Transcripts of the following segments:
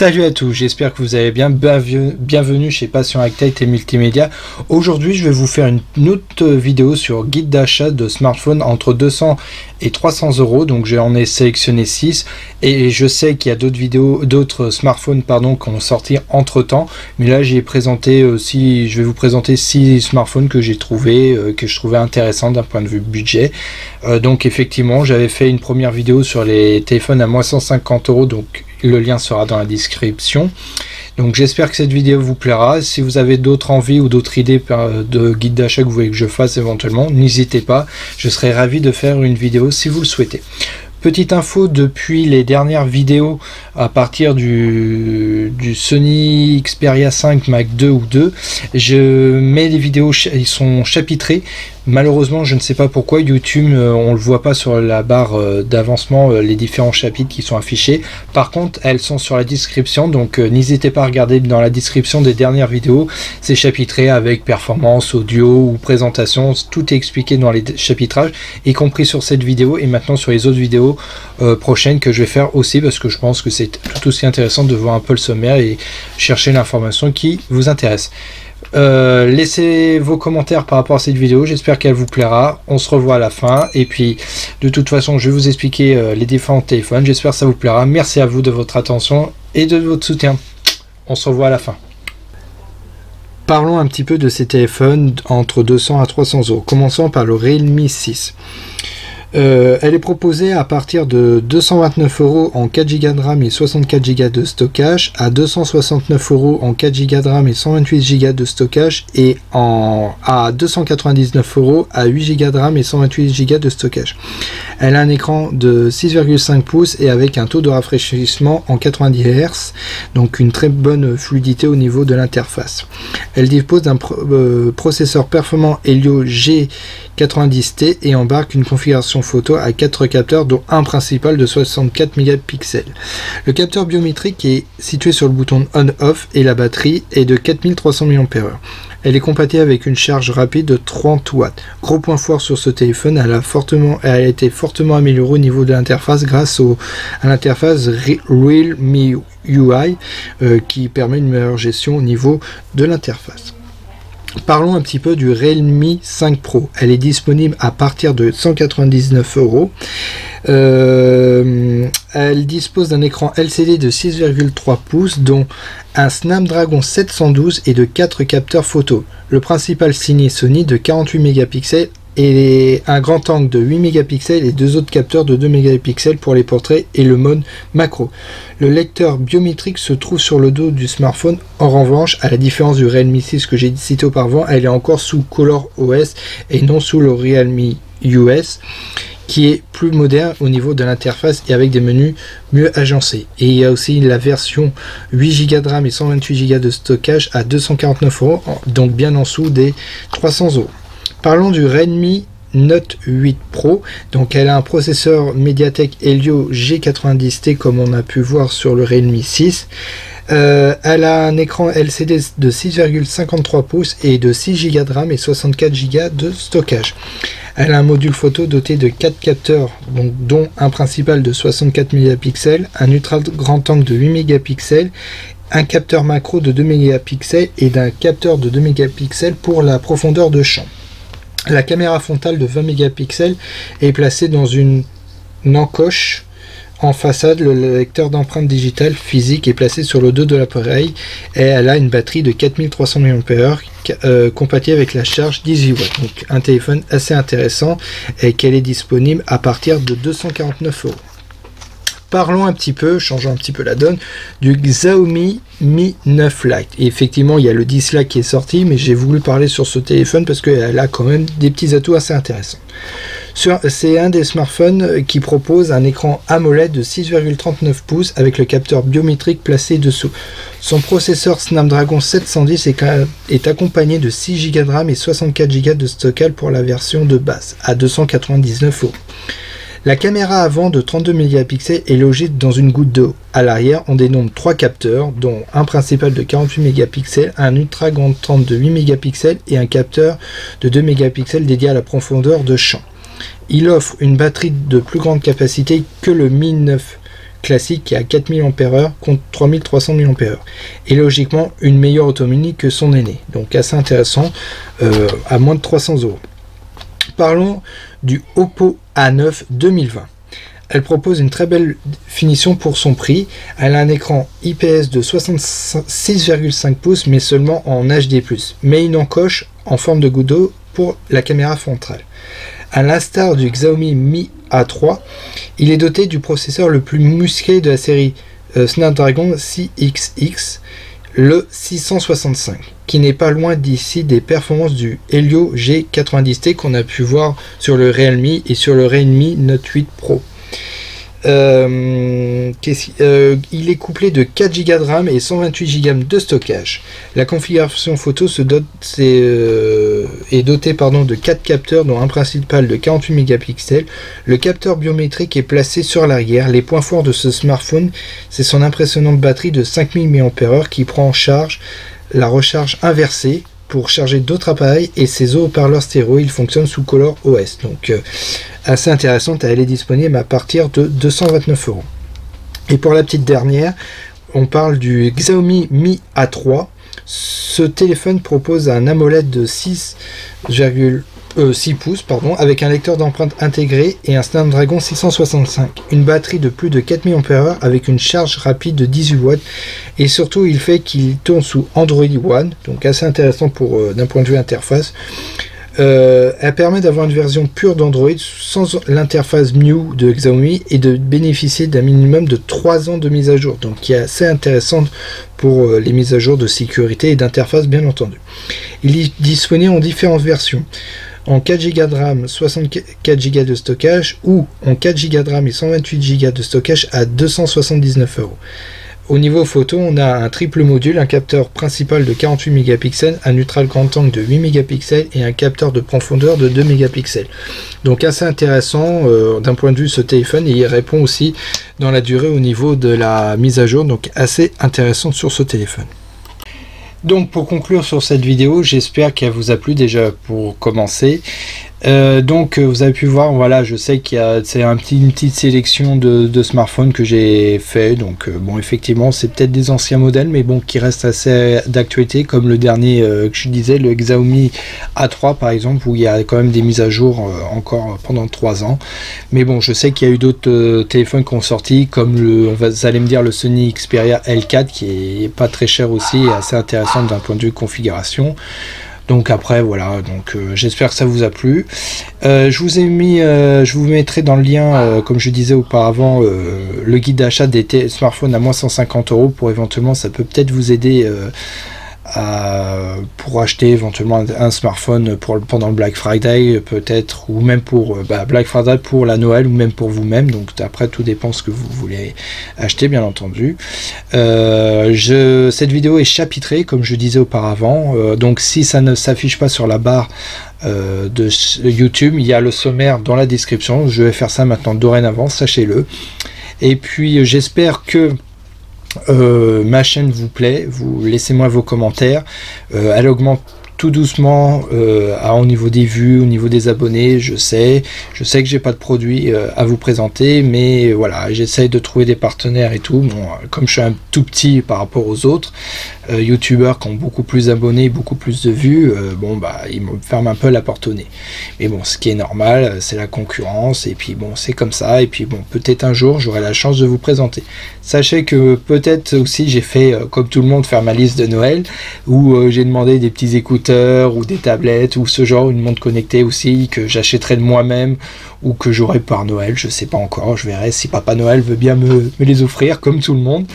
Salut à tous, j'espère que vous allez bien. Bienvenue chez Passion Tech et Multimédia. Aujourd'hui, je vais vous faire une autre vidéo sur guide d'achat de smartphone entre 200 et 300 euros. Donc j'en ai sélectionné 6 et je sais qu'il y a d'autres smartphones qui ont sorti entre temps. Mais là, j'ai présenté aussi, je vais vous présenter 6 smartphones que j'ai trouvé, que je trouvais intéressants d'un point de vue budget. Donc effectivement, j'avais fait une première vidéo sur les téléphones à moins 150 euros. Donc le lien sera dans la description. Donc j'espère que cette vidéo vous plaira. Si vous avez d'autres envies ou d'autres idées de guide d'achat que vous voulez que je fasse éventuellement, n'hésitez pas. Je serai ravi de faire une vidéo si vous le souhaitez. Petite info, depuis les dernières vidéos à partir du Sony Xperia 5 Mark II ou 2, je mets les vidéos, ils sont chapitrés. Malheureusement, je ne sais pas pourquoi YouTube, on le voit pas sur la barre d'avancement, les différents chapitres qui sont affichés. Par contre, elles sont sur la description, donc n'hésitez pas à regarder dans la description des dernières vidéos. C'est chapitré avec performance, audio ou présentation. Tout est expliqué dans les chapitrages, y compris sur cette vidéo et maintenant sur les autres vidéos prochaines que je vais faire aussi, parce que je pense que c'est tout aussi intéressant de voir un peu le sommaire et chercher l'information qui vous intéresse. Laissez vos commentaires par rapport à cette vidéo, j'espère qu'elle vous plaira. On se revoit à la fin et puis de toute façon je vais vous expliquer les différents téléphones. J'espère que ça vous plaira. Merci à vous de votre attention et de votre soutien. On se revoit à la fin. Parlons un petit peu de ces téléphones entre 200 à 300 euros. Commençons par le Realme 6. Elle est proposée à partir de 229 euros en 4 Go de RAM et 64 Go de stockage, à 269 euros en 4 Go de RAM et 128 Go de stockage, et à 299 euros à 8 Go de RAM et 128 Go de stockage. Elle a un écran de 6,5 pouces et avec un taux de rafraîchissement en 90 Hz, donc une très bonne fluidité au niveau de l'interface. Elle dispose d'un processeur performant Helio G90T et embarque une configuration photo à 4 capteurs, dont un principal de 64 mégapixels. Le capteur biométrique est situé sur le bouton on-off et la batterie est de 4300 mAh. Elle est compatible avec une charge rapide de 30 watts. Gros point fort sur ce téléphone, elle a été fortement améliorée au niveau de l'interface grâce à l'interface Realme UI qui permet une meilleure gestion au niveau de l'interface. Parlons un petit peu du Realme 5 Pro. Elle est disponible à partir de 199 euros. Elle dispose d'un écran LCD de 6,3 pouces, dont un Snapdragon 712 et de 4 capteurs photo. Le principal signé Sony de 48 mégapixels et un grand angle de 8 mégapixels et 2 autres capteurs de 2 mégapixels pour les portraits et le mode macro. Le lecteur biométrique se trouve sur le dos du smartphone. En revanche, à la différence du Realme 6 que j'ai cité auparavant, elle est encore sous ColorOS et non sous le Realme US, qui est plus moderne au niveau de l'interface et avec des menus mieux agencés. Et il y a aussi la version 8 Go de RAM et 128 Go de stockage à 249 euros, donc bien en dessous des 300 euros. Parlons du Redmi Note 8 Pro. Donc elle a un processeur Mediatek Helio G90T comme on a pu voir sur le Realme 6. Elle a un écran LCD de 6,53 pouces et de 6 Go de RAM et 64 Go de stockage. Elle a un module photo doté de 4 capteurs, donc, dont un principal de 64 mégapixels, un ultra grand angle de 8 mégapixels, un capteur macro de 2 mégapixels et d'un capteur de 2 mégapixels pour la profondeur de champ. La caméra frontale de 20 mégapixels est placée dans une encoche en façade. Le lecteur d'empreintes digitales physique est placé sur le dos de l'appareil et elle a une batterie de 4300 mAh compatible avec la charge 18 watts. Donc un téléphone assez intéressant et qu'elle est disponible à partir de 249 euros. Parlons un petit peu, changeons un petit peu la donne, du Xiaomi Mi 9 Lite. Et effectivement, il y a le 10 Lite qui est sorti, mais j'ai voulu parler sur ce téléphone parce qu'elle a quand même des petits atouts assez intéressants. C'est un des smartphones qui propose un écran AMOLED de 6,39 pouces avec le capteur biométrique placé dessous. Son processeur Snapdragon 710 est accompagné de 6 Go de RAM et 64 Go de stockage pour la version de base, à 299 euros. La caméra avant de 32 mégapixels est logée dans une goutte d'eau. À l'arrière, on dénombre 3 capteurs, dont un principal de 48 mégapixels, un ultra grand angle de 8 mégapixels et un capteur de 2 mégapixels dédié à la profondeur de champ. Il offre une batterie de plus grande capacité que le Mi 9 classique qui est à 4000 ampères contre 3300 mAh, et logiquement une meilleure autonomie que son aîné, donc assez intéressant, à moins de 300 €. Parlons du Oppo A9 2020. Elle propose une très belle finition pour son prix. Elle a un écran IPS de 66,5 pouces, mais seulement en HD+, mais une encoche en forme de goutte d'eau pour la caméra frontale. À l'instar du Xiaomi Mi A3, il est doté du processeur le plus musclé de la série Snapdragon 6XX, le 665, qui n'est pas loin d'ici des performances du Helio G90T qu'on a pu voir sur le Realme et sur le Redmi Note 8 Pro. Il est couplé de 4 Go de RAM et 128 Go de stockage. La configuration photo est dotée de 4 capteurs, dont un principal de 48 mégapixels. Le capteur biométrique est placé sur l'arrière. Les points forts de ce smartphone, c'est son impressionnante batterie de 5000 mAh qui prend en charge la recharge inversée pour charger d'autres appareils, et ses haut-parleurs stéréo, il fonctionne sous Color OS, donc assez intéressante. Elle est disponible à partir de 229 €. Et pour la petite dernière, on parle du Xiaomi Mi A3. Ce téléphone propose un AMOLED de 6 pouces avec un lecteur d'empreintes intégré et un Snapdragon 665, une batterie de plus de 4000 ampères avec une charge rapide de 18 watts, et surtout il fait qu'il tourne sous Android One, donc assez intéressant pour d'un point de vue interface. Elle permet d'avoir une version pure d'Android sans l'interface MIUI de Xiaomi et de bénéficier d'un minimum de 3 ans de mise à jour, donc qui est assez intéressante pour les mises à jour de sécurité et d'interface, bien entendu. Il est disponible en différentes versions, en 4 Go de RAM, 64 Go de stockage, ou en 4 Go de RAM et 128 Go de stockage à 279 €. Au niveau photo, on a un triple module, un capteur principal de 48 mégapixels, un ultra grand angle de 8 mégapixels et un capteur de profondeur de 2 mégapixels. Donc assez intéressant d'un point de vue ce téléphone, et il répond aussi dans la durée au niveau de la mise à jour, donc assez intéressant sur ce téléphone. Donc pour conclure sur cette vidéo, j'espère qu'elle vous a plu déjà pour commencer. Donc vous avez pu voir, voilà, je sais qu'il y a une petite sélection de smartphones que j'ai fait. Donc bon, effectivement c'est peut-être des anciens modèles, mais bon, qui restent assez d'actualité, comme le dernier que je disais, le Xiaomi A3 par exemple, où il y a quand même des mises à jour encore pendant 3 ans. Mais bon, je sais qu'il y a eu d'autres téléphones qui ont sorti, comme vous allez me dire, le Sony Xperia L4, qui est pas très cher aussi et assez intéressant d'un point de vue configuration. Donc après voilà, donc j'espère que ça vous a plu. Je vous mettrai dans le lien, comme je disais auparavant, le guide d'achat des smartphones à moins 150 € pour éventuellement, ça peut peut-être vous aider pour acheter éventuellement un smartphone pendant le Black Friday peut-être, ou même pour Black Friday, pour la Noël, ou même pour vous-même. Donc après, tout dépend ce que vous voulez acheter, bien entendu. Cette vidéo est chapitrée, comme je disais auparavant, donc si ça ne s'affiche pas sur la barre de YouTube, il y a le sommaire dans la description. Je vais faire ça maintenant dorénavant, sachez-le. Et puis j'espère que ma chaîne vous plaît. Laissez-moi vos commentaires. Elle augmente tout doucement au niveau des vues, au niveau des abonnés. Je sais que j'ai pas de produit à vous présenter, mais voilà, j'essaye de trouver des partenaires et tout. Bon, comme je suis un tout petit par rapport aux autres youtubeurs qui ont beaucoup plus d'abonnés, beaucoup plus de vues, ils me ferment un peu la porte au nez. Mais bon, ce qui est normal, c'est la concurrence, et puis bon, c'est comme ça. Et puis bon, peut-être un jour j'aurai la chance de vous présenter. Sachez que peut-être aussi j'ai fait comme tout le monde, faire ma liste de Noël, où j'ai demandé des petits écouteurs ou des tablettes ou ce genre, une montre connectée aussi, que j'achèterai de moi-même ou que j'aurai par Noël, je sais pas encore, je verrai si Papa Noël veut bien me les offrir comme tout le monde.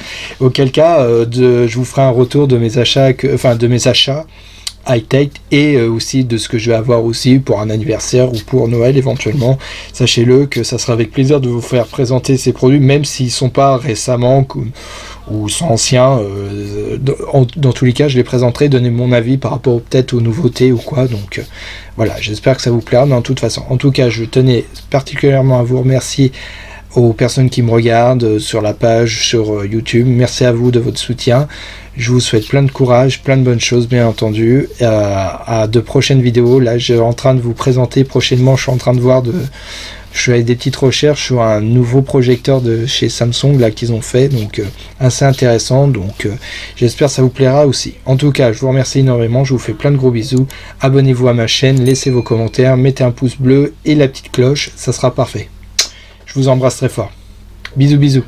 Auquel cas je vous ferai un retour de mes achats, high-tech, et aussi de ce que je vais avoir aussi pour un anniversaire ou pour Noël éventuellement. Sachez-le que ça sera avec plaisir de vous faire présenter ces produits, même s'ils sont pas récemment ou sont anciens. Dans tous les cas, je les présenterai, donner mon avis par rapport peut-être aux nouveautés ou quoi. Donc voilà, j'espère que ça vous plaira. Mais en toute façon, en tout cas, je tenais particulièrement à vous remercier, aux personnes qui me regardent sur la page, sur YouTube. Merci à vous de votre soutien. Je vous souhaite plein de courage, plein de bonnes choses, bien entendu. À de prochaines vidéos. Là, je suis en train de vous présenter prochainement. Je suis en train de voir je fais des petites recherches sur un nouveau projecteur de chez Samsung là qu'ils ont fait, donc assez intéressant, donc j'espère que ça vous plaira aussi. En tout cas, je vous remercie énormément, je vous fais plein de gros bisous, abonnez-vous à ma chaîne, laissez vos commentaires, mettez un pouce bleu et la petite cloche, ça sera parfait. Je vous embrasse très fort. Bisous bisous.